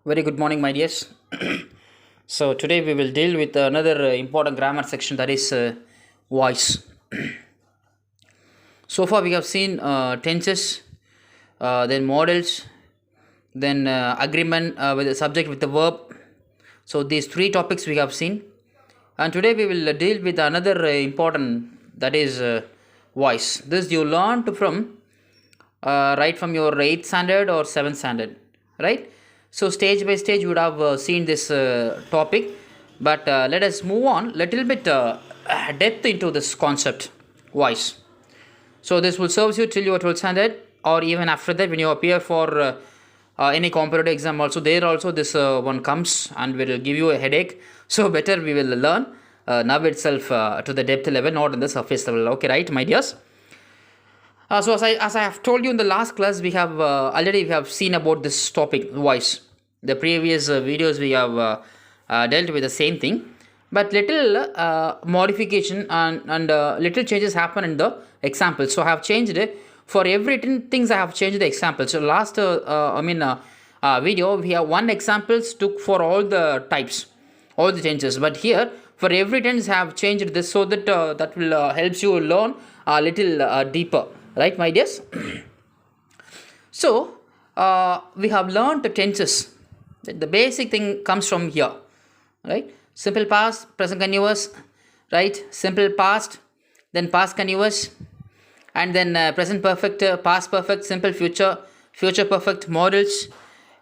Very good morning, my dears. So today we will deal with another important grammar section, that is voice. So far we have seen tenses, then models, then agreement with the subject with the verb. So these three topics we have seen, and today we will deal with another important, that is voice. This you learned from right from your 8th standard or 7th standard, right? So stage by stage you would have seen this topic, but let us move on little bit depth into this concept voice. So this will serve you till your 12th standard, or even after that when you appear for any competitive exam also, there also this one comes and will give you a headache. So better we will learn now itself to the depth level, not in the surface level. Okay, right, my dears? So as I have told you in the last class, we have already we have seen about this topic voice. The previous videos we have dealt with the same thing, but little modification and little changes happen in the example. So I have changed it for every 10 things. I have changed the example. So last video we have one examples took for all the types, all the changes, but here for every tense I have changed this so that that will helps you learn a little deeper, right, my dears? So we have learned the tenses. The basic thing comes from here, right? Simple past, present continuous, right? Simple past, then past continuous, and then present perfect, past perfect, simple future, future perfect, models,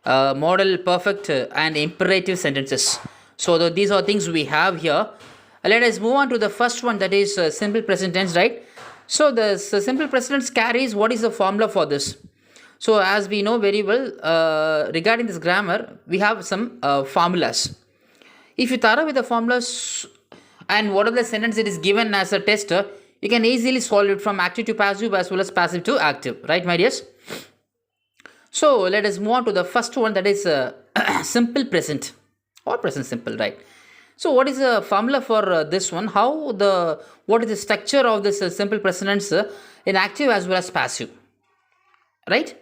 model perfect, and imperative sentences. So these are things we have here. Let us move on to the first one, that is simple present tense, right? So the simple present tense carries, what is the formula for this? So as we know very well, regarding this grammar, we have some formulas. If you thorough with the formulas and whatever the sentence it is given as a tester, you can easily solve it from active to passive as well as passive to active, right, my dears? So let us move on to the first one, that is simple present or present simple, right? So what is the formula for this one? What is the structure of this simple present tense in active as well as passive, right?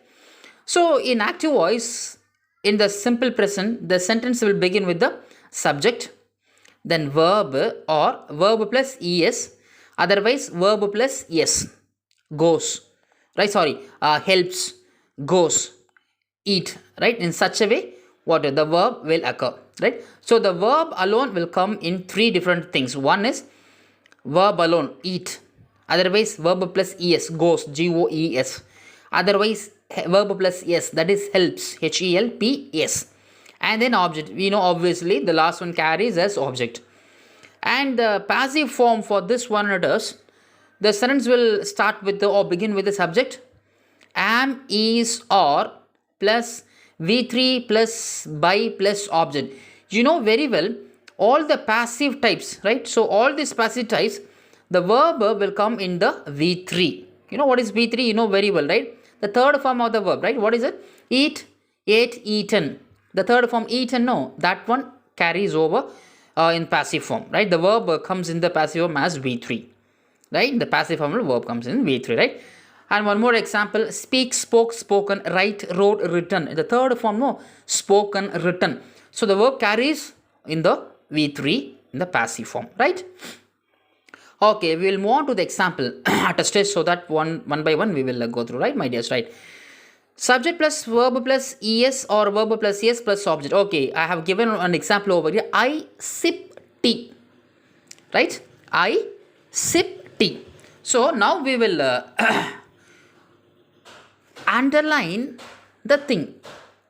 So in active voice, in the simple present, the sentence will begin with the subject, then verb or verb plus es, otherwise verb plus es, goes, right? Sorry, helps, goes, eat, right? In such a way, what the verb will occur, right? So the verb alone will come in three different things. One is verb alone, eat, otherwise verb plus es, goes, goes, otherwise verb plus es, that is helps, helps, and then object. We know obviously the last one carries as object. And the passive form for this one, it is the sentence will start with the or begin with the subject, am, is, or plus v3 plus by plus object. You know very well all the passive types, right? So all these passive types, the verb will come in the v3. You know what is v3? You know very well, right? The third form of the verb, right? What is it? Eat, ate, eaten. The third form, eaten, no, that one carries over in passive form, right? The verb comes in the passive form as v3, right? The passive form verb comes in v3, right? And one more example, speak, spoke, spoken, write, wrote, written. The third form, no, spoken, written. So the verb carries in the v3 in the passive form, right? Okay, we will move on to the example at a stage, so that one by one we will go through, right, my dears, right? Subject plus verb plus es or verb plus es plus object. Okay, I have given an example over here. I sip tea, right? I sip tea. So now we will underline the thing.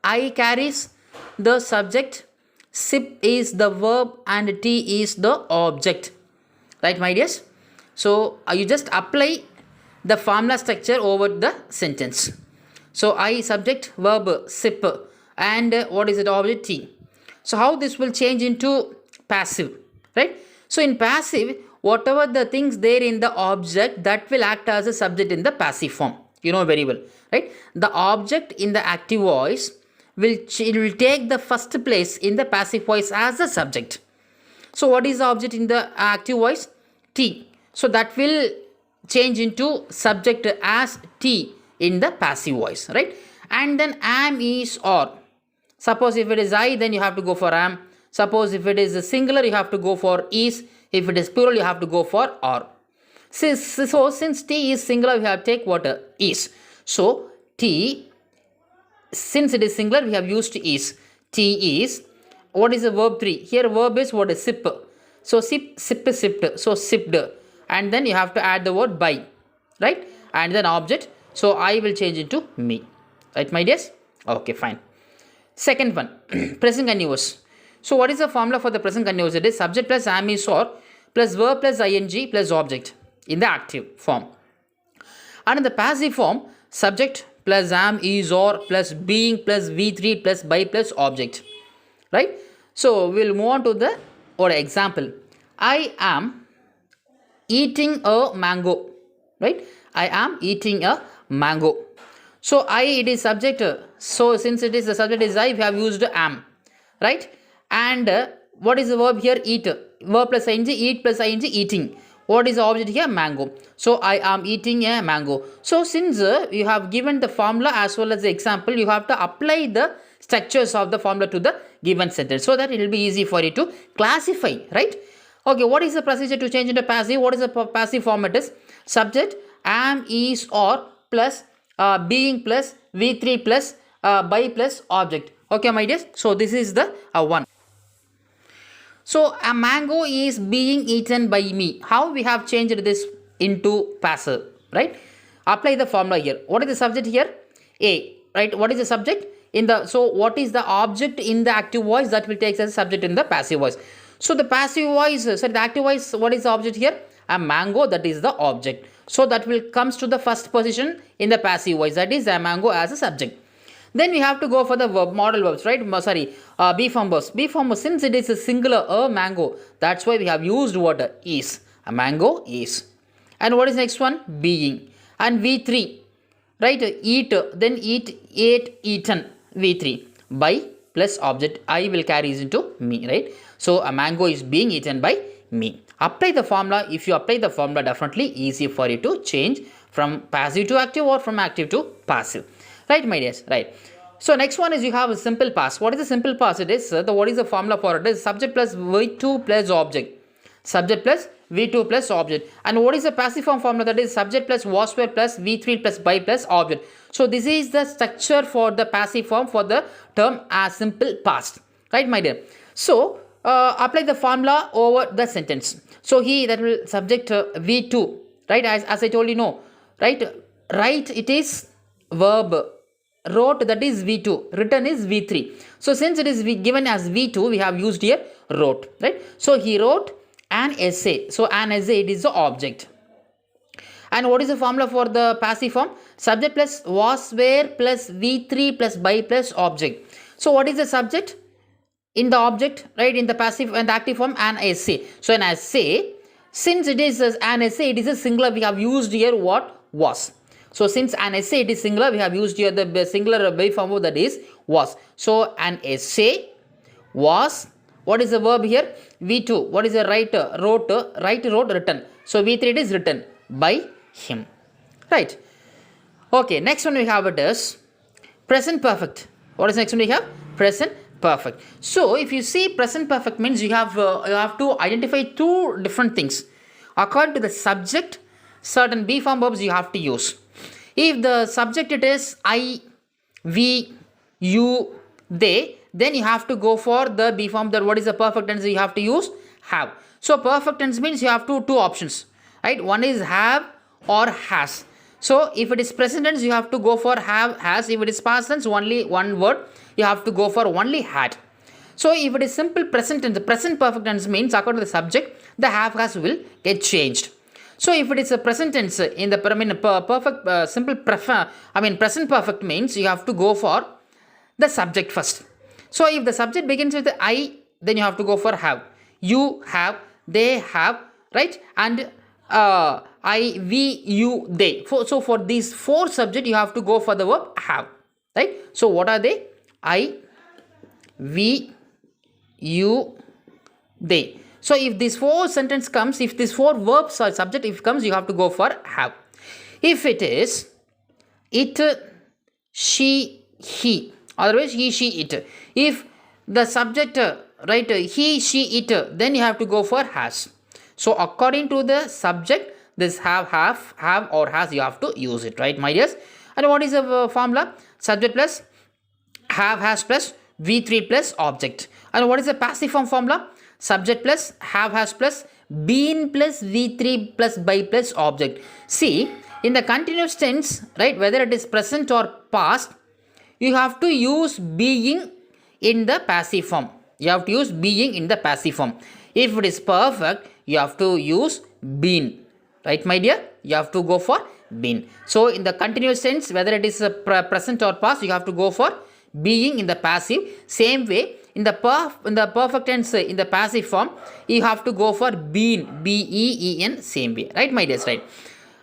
I carries the subject, sip is the verb, and tea is the object, right, my dears? So you just apply the formula structure over the sentence. So I subject, verb, sip, and what is it, object, tea. So how this will change into passive, right? So in passive, whatever the things there in the object, that will act as a subject in the passive form. You know very well, right? The object in the active voice will take the first place in the passive voice as a subject. So what is the object in the active voice? T. So that will change into subject as T in the passive voice, right? And then am, is, or. Suppose if it is I, then you have to go for am. Suppose if it is a singular, you have to go for is. If it is plural, you have to go for are. Since T is singular, we have to take what? Is. So T, since it is singular, we have used is. T is. What is the verb 3? Here verb is what is sip. So sip is sipped. So sipped. And then you have to add the word by. Right? And then object. So I will change into me. Right, my dears? Okay, fine. Second one, present continuous. So what is the formula for the present continuous? It is subject plus am is or plus verb plus ing plus object in the active form. And in the passive form, subject plus am is or plus being plus v3 plus by plus object. Right? So we'll move on to the example. I am eating a mango. Right? I am eating a mango. So I, it is subject. So since it is the subject is I, we have used am. Right? And what is the verb here? Eat. Verb plus ing, eat plus ing, eating. What is the object here? Mango. So I am eating a mango. So since you have given the formula as well as the example, you have to apply the structures of the formula to the given sentence so that it will be easy for you to classify. Right? Okay, what is the procedure to change into passive? What is the passive form? It is subject, am, is, or plus being plus v3 plus by plus object. Okay, my dears. So this is the one. So a mango is being eaten by me. How we have changed this into passive, right? Apply the formula here. What is the subject here? A, right? What is the subject? So what is the object in the active voice? That will take as a subject in the passive voice. So the passive voice, the active voice, what is the object here? A mango, that is the object. So that will comes to the first position in the passive voice, that is a mango as a subject. Then we have to go for the verb, modal verbs, right? Be form verbs. Be form verbs, since it is a singular, a mango, that's why we have used what? Is. A mango is. And what is next one? Being. And V3, right? Eat, then eat, ate, eaten. V3. By plus object, I will carry into me, right? So a mango is being eaten by me. Apply the formula. If you apply the formula, definitely easy for you to change from passive to active or from active to passive. Right, my dears? Right. So next one is you have a simple past. What is the simple past? It is what is the formula for it? It is subject plus v2 plus object. Subject plus v2 plus object. And what is the passive form formula? That is subject plus was were plus v3 plus by plus object. So this is the structure for the passive form for the term as simple past. Right, my dear? So apply the formula over the sentence. So he, that will subject v2, right? As I told you, no, right? Write, it is verb. Wrote, that is v2. Written is v3. So since it is given as v2, we have used here wrote, right? So he wrote an essay. So an essay, it is the object. And what is the formula for the passive form? Subject plus was were plus v3 plus by plus object. So what is the subject in the object, right? In the passive and the active form, an essay. So an essay, since it is an essay, it is a singular, we have used here what? Was. So since an essay, it is singular, we have used here the singular by form that is was. So an essay was, what is the verb here? V2. What is the writer? Wrote, write, wrote, written. So V3, it is written by him. Right. Okay, next one we have it is present perfect. What is next one we have? Present perfect. So if you see present perfect means you have to identify two different things. According to the subject, certain be form verbs you have to use. If the subject it is I, we, you, they, then you have to go for the be form. That what is the perfect tense you have to use? Have. So perfect tense means you have two options, right? One is have or has. So if it is present tense, you have to go for have, has. If it is past tense, only one word, you have to go for only had. So if it is simple present tense, the present perfect tense means according to the subject, the have, has will get changed. So if it is a present tense in the perfect simple present perfect means you have to go for the subject first. So if the subject begins with I, then you have to go for have. You have, they have, right? And I, we, you, they. So for these four subjects, you have to go for the verb have, right? So what are they? I, we, you, they. So if this four sentence comes, if this four verbs or subject if comes, you have to go for have. If it is it, she, he, Otherwise, he, she, it. If the subject, right, he, she, it, then you have to go for has. So according to the subject, this have or has, you have to use it, right, my dears? And what is the formula? Subject plus have has plus V3 plus object. And what is the passive form formula? Subject plus have has plus been plus V3 plus by plus object. See, in the continuous tense, right, whether it is present or past, you have to use being in the passive form. You have to use being in the passive form. If it is perfect, you have to use been. Right, my dear? You have to go for been. So, in the continuous tense, whether it is present or past, you have to go for being in the passive. Same way, in the perfect tense, in the passive form, you have to go for been. B-E-E-N, same way. Right, my dears? Right.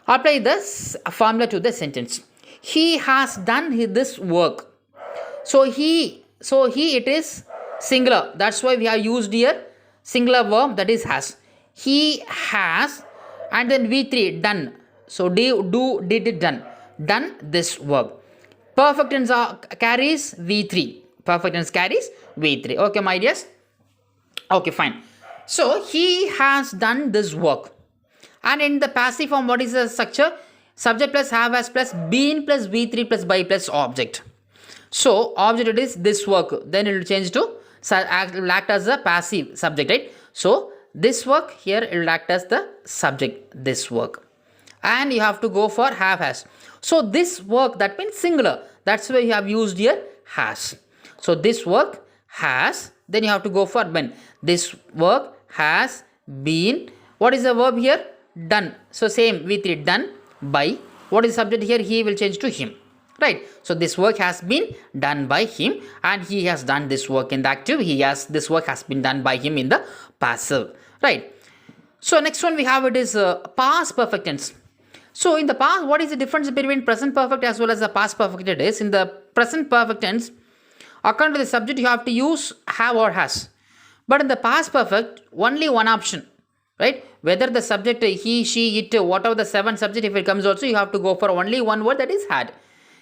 Apply this formula to the sentence. He has done this work. So he it is singular. That's why we have used here singular verb, that is has. He has, and then V3 done. So did done this work. Perfect tense carries V3. Perfect tense carries V3. Okay, my dears. Okay, fine. So he has done this work. And in the passive form, what is the structure? Subject plus have has plus been plus V3 plus by plus object. So object it is this work. Then it will change to act as a passive subject, right? So this work here, it will act as the subject, this work. And you have to go for have has. So this work, that means singular. That's why you have used here has. So this work has, then you have to go for been. This work has been, what is the verb here? Done. So same V3 done by, what is subject here? He will change to him. Right. So this work has been done by him, and he has done this work in the active. This work has been done by him in the passive. Right. So next one we have, it is past perfect tense. So in the past, what is the difference between present perfect as well as the past perfect? It is in the present perfect tense, according to the subject, you have to use have or has. But in the past perfect, only one option. Right? Whether the subject he, she, it, whatever the 7 subject, if it comes also, you have to go for only one word, that is had.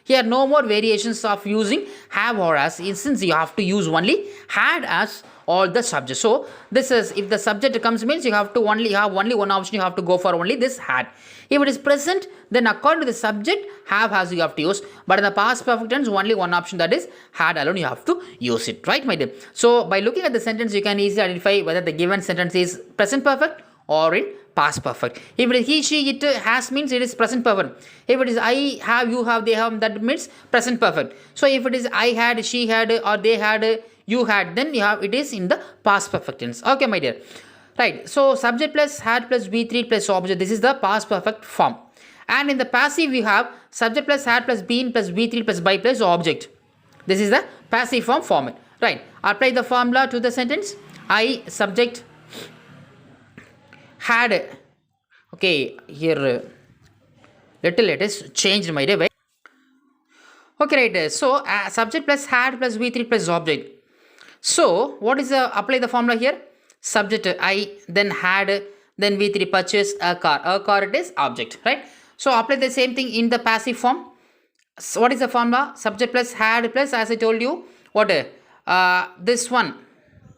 Here no more variations of using have or as, since you have to use only had as all the subjects. So this is, if the subject comes, means you have to only have only one option, you have to go for only this had. If it is present, then according to the subject, have has you have to use. But in the past perfect tense, only one option, that is had alone, you have to use it. Right, my dear? So by looking at the sentence, you can easily identify whether the given sentence is present perfect or in past perfect. If it is he, she, it, has, means it is present perfect. If it is I have, you have, they have, that means present perfect. So if it is I had, she had, or they had, you had, then you have, it is in the past perfect tense. Okay, my dear. Right. So subject plus had plus V3 plus object. This is the past perfect form. And in the passive, we have subject plus had plus been plus V3 plus by plus object. This is the passive form format. Right. Apply the formula to the sentence. I subject had. Okay, here little it is changed, my dear. Okay, right. So subject plus had plus V3 plus object. So what is the, apply the formula here? Subject I, then had, then V3 purchased a car. A car, it is object, right? So apply the same thing in the passive form. So what is the formula? Subject plus had plus, as I told you, what this one,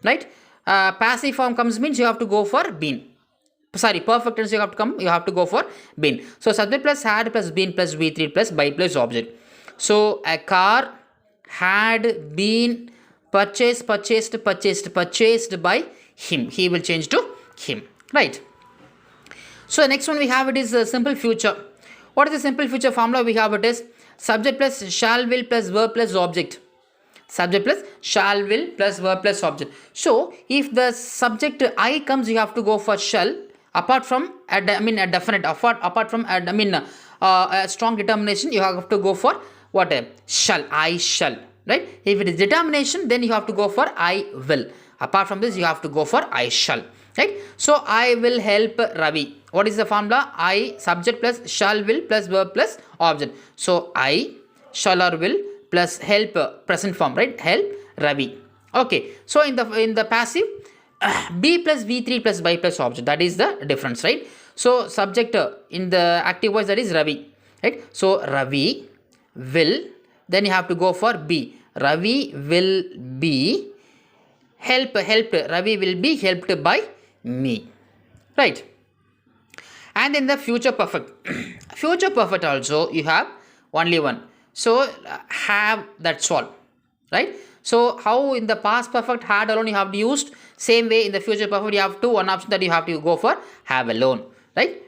right? Passive form comes, means you have to go for been. Sorry, perfect tense you have to go for been. So subject plus had plus been plus V3 plus by plus object. So a car had been purchased by him. He will change to him. Right. So the next one we have, it is a simple future. What is the simple future formula? We have, it is subject plus shall will plus verb plus object. Subject plus shall will plus verb plus object. So if the subject I comes, you have to go for shall. Apart from a definite, apart from a strong determination, you have to go for what? Shall. I shall. Right? If it is determination, then you have to go for I will. Apart from this, you have to go for I shall. Right? So I will help Ravi. What is the formula? I subject plus shall will plus verb plus object. So I shall or will plus help, present form, right? Help Ravi. Okay. So in the passive, be plus V3 plus by plus object. That is the difference, right? So subject in the active voice, that is Ravi. Right? So Ravi will, then you have to go for be. Ravi will be helped. Ravi will be helped by me. Right. And in the future perfect, future perfect also you have only one. So have, that's all. Right. So how in the past perfect had alone you have used, same way in the future perfect you have one option that you have to go for have alone. Right.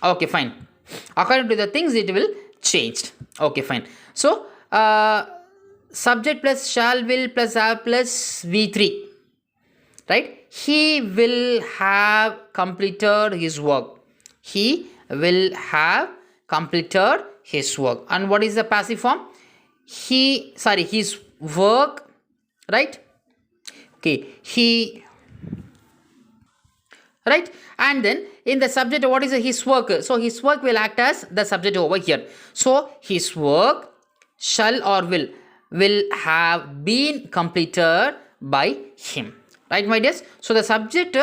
Okay, fine. According to the things it will change. Okay, fine. So subject plus shall, will plus have plus V3. Right. He will have completed his work. He will have completed his work. And what is the passive form? His work. Right. Okay. Right. And then in the subject, what is his work? So his work will act as the subject over here. So his work shall or will have been completed by him. Right, my dears? So the subject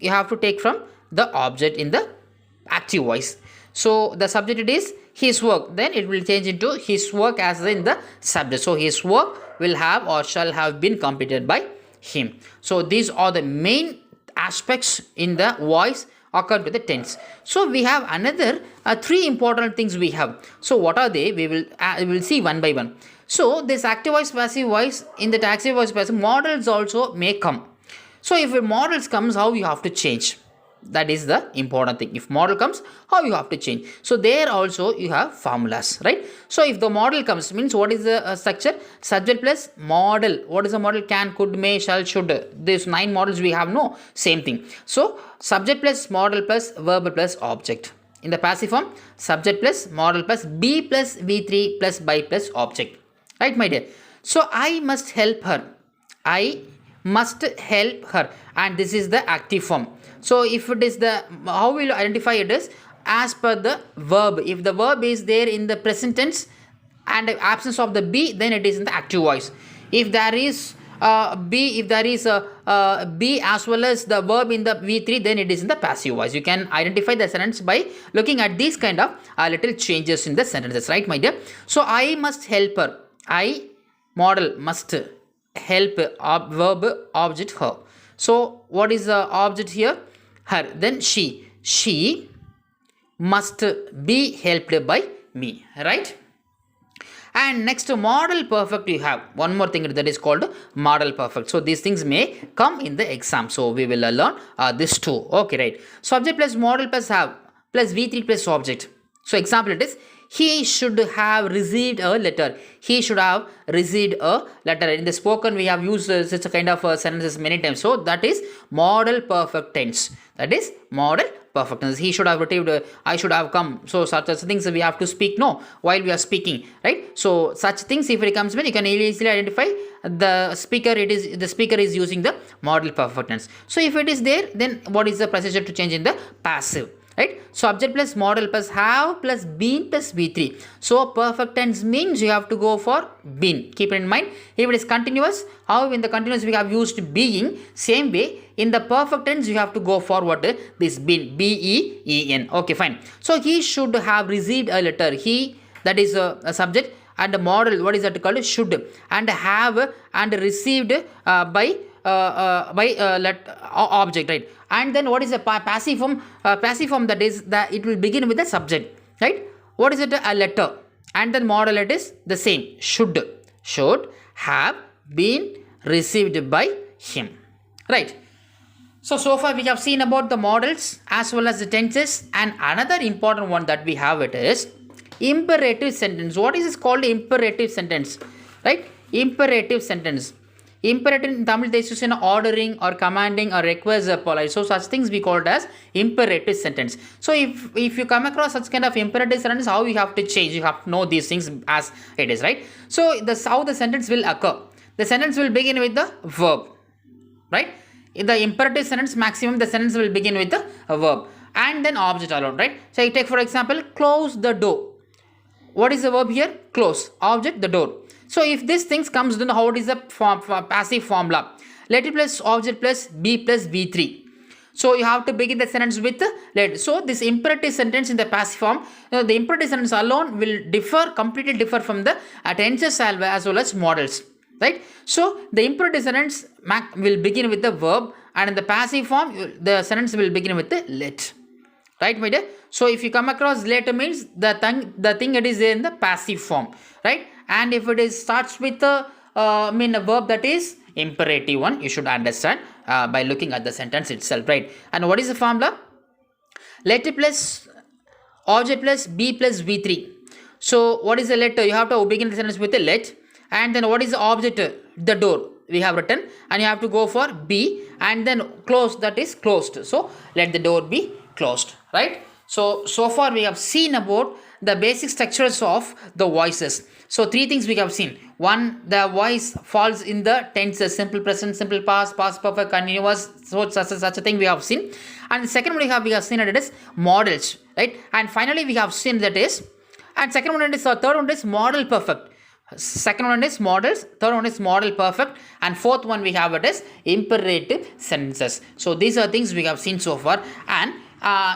you have to take from the object in the active voice. So the subject it is his work, then it will change into his work as in the subject. So his work will have or shall have been completed by him. So these are the main aspects in the voice according to the tense. So we have another three important things we have. So what are they? We will see one by one. So this active voice, passive voice, in the active voice, passive models also may come. So if a models comes, how you have to change? That is the important thing. If model comes, how you have to change? So there also you have formulas, right? So if the model comes, means what is the structure? Subject plus model. What is the model? Can, could, may, shall, should. These 9 models we have, no, same thing. So subject plus model plus verb plus object. In the passive form, subject plus model plus be plus V3 plus by plus object. Right, my dear? So I must help her. I must help her, and this is the active form. So if it is the, how will you identify it is as per the verb. If the verb is there in the present tense and the absence of the be, then it is in the active voice. If there is be, if there is a be as well as the verb in the V3, then it is in the passive voice. You can identify the sentence by looking at these kind of little changes in the sentences, right, my dear? So I must help her. I model must help verb object her. So what is the object here? Her. Then she must be helped by me, right? And next, model perfect you have one more thing that is called model perfect. So these things may come in the exam, so we will learn this too. Okay, right? Subject plus model plus have plus V3 plus object. So example it is, he should have received a letter. He should have received a letter. In the spoken, we have used such a kind of sentences many times. So that is model perfect tense. That is model perfect tense. He should have received. I should have come. So such things we have to speak no while we are speaking, right? So such things if it comes when you can easily identify the speaker. The speaker is using the model perfect tense. So if it is there, then what is the procedure to change in the passive? Right? Subject plus model plus have plus been plus V3. So perfect tense means you have to go for been. Keep it in mind. If it is continuous, how in the continuous we have used being, same way in the perfect tense you have to go for what? This been, B-E-E-N. Okay, fine. So he should have received a letter. He, that is a subject, and the model, what is that called? Should, and have and received by object, right? And then what is the passive form? Passive form, that is that it will begin with the subject, right? What is it? A letter. And then model it is the same, should have been received by him, right? So far we have seen about the models as well as the tenses, and another important one that we have it is imperative sentence. What is this called? Imperative sentence, right? Imperative sentence. Imperative in Tamil they use in ordering or commanding or request or polite. So such things we call it as imperative sentence. So if you come across such kind of imperative sentence, how you have to change? You have to know these things as it is, right? So this how the sentence will occur. The sentence will begin with the verb, right? In the imperative sentence, maximum the sentence will begin with the verb and then object alone, right? So you take for example, close the door. What is the verb here? Close. Object, the door. So if this things comes, then how it is the passive formula? Let it plus object plus B plus V3. So you have to begin the sentence with let. So this imperative sentence in the passive form, the imperative sentence alone will completely differ from the tenses as well as models, right? So the imperative sentence will begin with the verb, and in the passive form, the sentence will begin with the let, right, my dear? So if you come across let means the thing it is there in the passive form, right? And if it is starts with a verb that is imperative one, you should understand by looking at the sentence itself, right? And what is the formula? Let plus object plus be plus v3. So what is the let? You have to begin the sentence with a let, and then what is the object? The door we have written, and you have to go for be, and then close, that is closed. So let the door be closed, right? So far we have seen about the basic structures of the voices. So three things we have seen. One, the voice falls in the tenses: simple present, simple past, past perfect, continuous. So such a thing we have seen. And the second one we have seen that it is models, right? And finally we have seen that is, and second one is, third one is model perfect. Second one is models, third one is model perfect, and fourth one we have it is imperative sentences. So these are things we have seen so far. And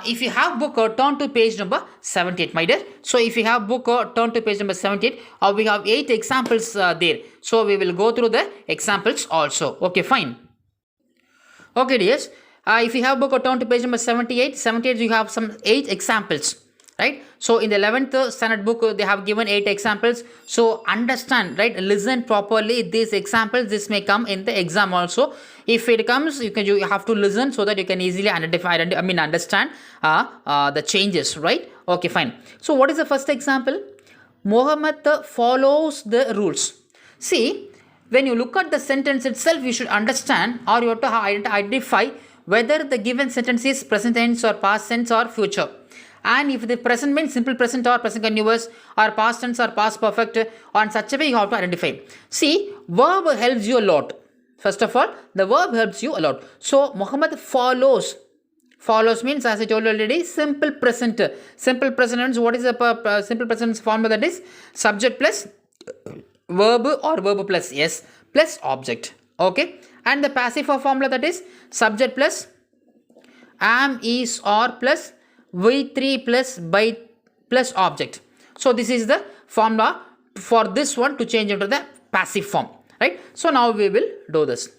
if you have book, turn to page number 78, my dear. So if you have book, turn to page number 78. We have 8 examples there. So we will go through the examples also. Okay, fine. Okay, dears. If you have book, turn to page number 78. 78, you have some 8 examples, right? So in the 11th standard book, they have given 8 examples. So understand, right? Listen properly these examples. This may come in the exam also. If it comes, you have to listen so that you can easily understand the changes, right? Okay, fine. So what is the first example? Muhammad follows the rules. See, when you look at the sentence itself, you should understand, or you have to identify whether the given sentence is present tense or past tense or future. And if the present means simple present or present continuous, or past tense or past perfect, or in such a way you have to identify. See, verb helps you a lot. First of all, the verb helps you a lot. So Muhammad follows. Follows means, as I told you already, simple present. Simple present means, what is the simple present formula? That is subject plus verb or verb plus yes plus object. Okay. And the passive formula, that is subject plus am, is, or plus v3 plus by plus object. So this is the formula for this one to change into the passive form, right? So now we will do this.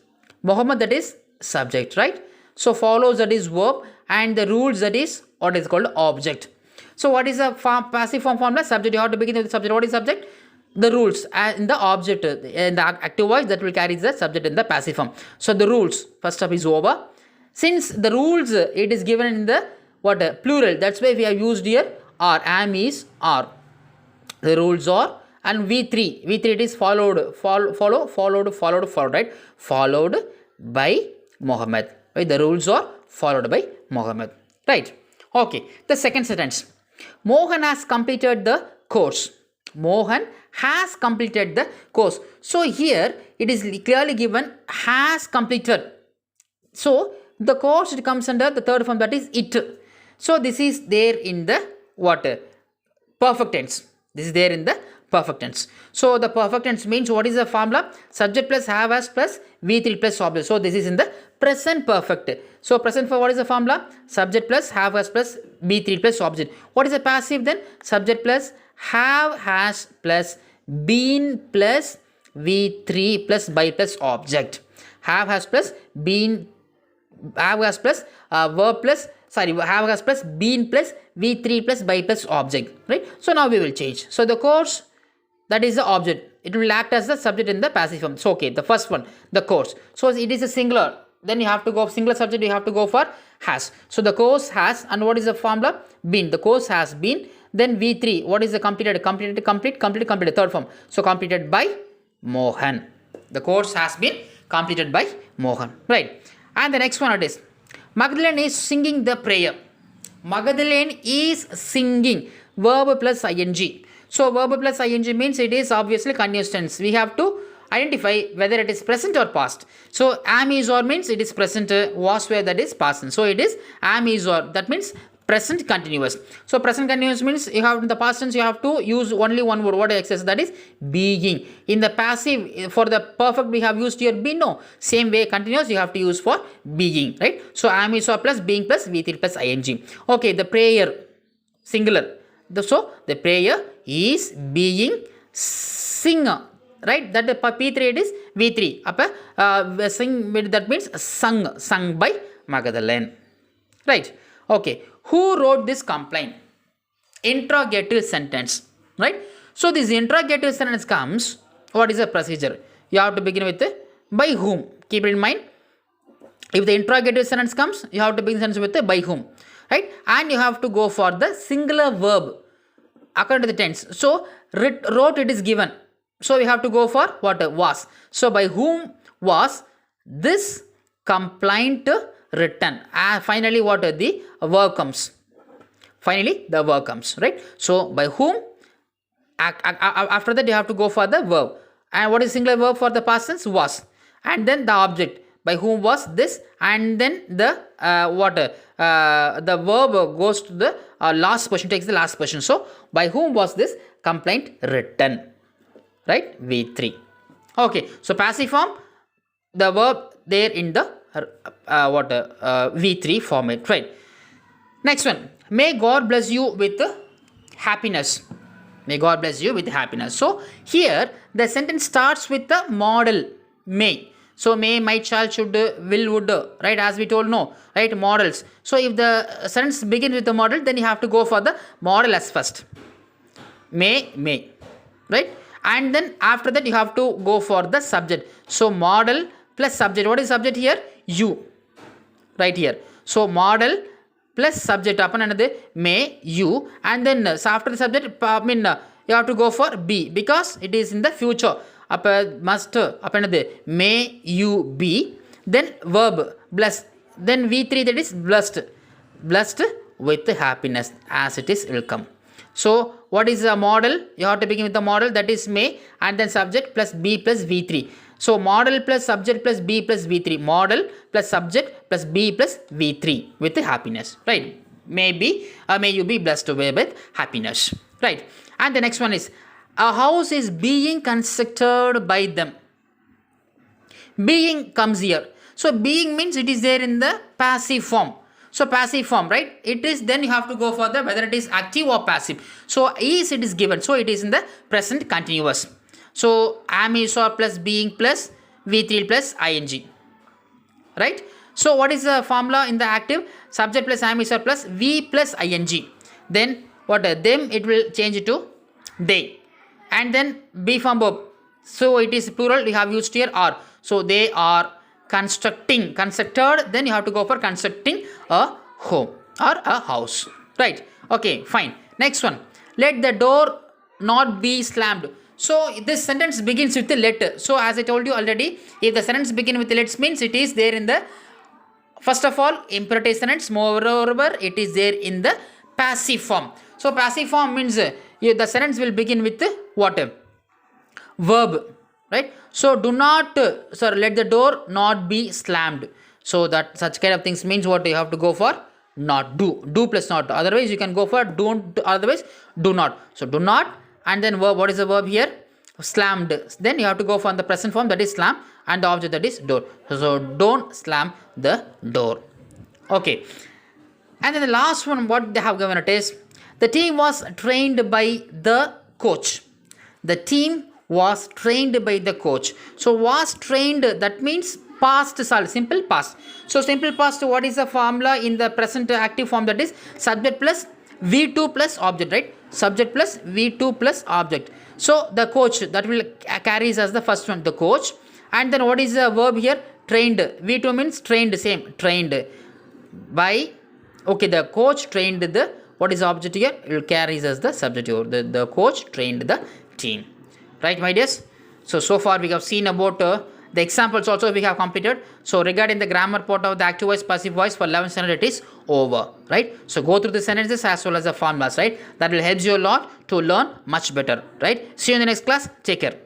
Muhammad, that is subject, right? So follows, that is verb, and the rules, that is what is called object. So what is the passive form formula? Subject, you have to begin with the subject. What is subject? The rules, in the object, in the active voice, that will carry the subject in the passive form. So the rules, first up is over. Since the rules, it is given in the plural, that's why we have used here are, am, is, are. The rules are, and v3 it is followed, right? Followed by Muhammad, right? The rules are followed by Muhammad, right? Okay, the second sentence. Mohan has completed the course. Mohan has completed the course. So here it is clearly given has completed. So the course, it comes under the third form, that is it. So this is there in the perfect tense. This is there in the perfect tense. So the perfect tense means, what is the formula? Subject plus have as plus v3 plus object. So this is in the present perfect. So present for, what is the formula? Subject plus have as plus v3 plus object. What is the passive then? Subject plus have has plus been plus v3 plus by plus object. Have has plus been, have has plus verb plus, have has plus been plus v3 plus by plus object, right? So now we will change. So the course, that is the object. It will act as the subject in the passive form. So okay, the first one, the course. So it is a singular. Then you have to go singular subject. You have to go for has. So the course has, and what is the formula? Been. The course has been. Then v3. What is the completed? Completed. Third form. So completed by Mohan. The course has been completed by Mohan. Right. And the next one it is, Magdalene is singing the prayer. Magdalene is singing. Verb plus ing. So verb plus ing means it is obviously continuous tense. We have to identify whether it is present or past. So am, is, or means it is present. Was, were, that is past tense. So it is am, is, or, that means present continuous. So present continuous means you have in the past tense, you have to use only one word. What access? That is being. In the passive, for the perfect, we have used here be. No, same way continuous you have to use for being, right? So am is or plus being plus V3 plus ing. Okay, the prayer singular. So the prayer is being sing, right? That the P3 it is V3. Sing, that means sung by Magdalene. Right? Okay. Who wrote this complaint? Interrogative sentence. Right? So this interrogative sentence comes. What is the procedure? You have to begin with by whom. Keep it in mind. If the interrogative sentence comes, you have to begin the sentence with by whom. Right? And you have to go for the singular verb according to the tense. So wrote it is given. So we have to go for what? Was. So by whom was this complaint written? Finally what? The verb comes. Finally the verb comes. Right? So by whom? After that you have to go for the verb. And what is singular verb for the past tense? Was. And then the object. By whom was this? And then the the verb goes to the last person, takes the last person. So by whom was this complaint written? Right? V3. Okay. So passive form, the verb there in the V3 format. Right? Next one. May God bless you with happiness. May God bless you with happiness. So here the sentence starts with the model may. So may, my child, should, will, would, right? As we told, no, right? Models. So if the sentence begins with the model, then you have to go for the model as first. May, right? And then after that you have to go for the subject. So model plus subject. What is subject here? You, right here. So model plus subject upon another may, you, and then so after the subject, you have to go for be, because it is in the future. Must upon another may you be, then verb bless, then V3, that is blessed with happiness, as it is will come. So what is the model? You have to begin with the model, that is may, and then subject plus be plus V3. So model plus subject plus be plus V3. Model plus subject plus be plus V3 with happiness. Right? May you be blessed with happiness. Right? And the next one is, a house is being constructed by them. Being comes here. So being means it is there in the passive form. So passive form, right? It is, then you have to go for the whether it is active or passive. So is, it is given. So it is in the present continuous. So am is or plus being plus V3 plus ing. Right? So what is the formula in the active? Subject plus am is or plus V plus ing. Then what? Them, it will change it to they. And then be form verb. So it is plural, we have used here are. So they are constructed, then you have to go for constructing a home or a house. Right? Okay, fine. Next one. Let the door not be slammed. So this sentence begins with the let. So as I told you already, if the sentence begins with the let, means it is there in the, first of all, imperative sentence. Moreover, it is there in the passive form. So passive form means the sentence will begin with what? Verb. Right? So do not, let the door not be slammed. So that such kind of things means what? You have to go for not, do plus not. Otherwise you can go for don't, otherwise do not. So do not, and then verb. What is the verb here? Slammed. Then you have to go for the present form, that is slam, and the object, that is door. So don't slam the door. Okay. And then the last one, what they have given it is, the team was trained by the coach. The team was trained by the coach. So was trained, that means past, simple past. So simple past, what is the formula in the present active form? That is subject plus V2 plus object, right? Subject plus V2 plus object. So the coach, that will carries as the first one, the coach. And then what is the verb here? Trained. V2 means trained, same, trained by, okay, the coach trained the, what is the object here? It will carries as the subject here. The coach trained the team. Right, my dears? So far we have seen about the examples also we have completed. So regarding the grammar part of the active voice, passive voice for 11th standard, it is over. Right? So go through the sentences as well as the formulas. Right? That will help you a lot to learn much better. Right? See you in the next class. Take care.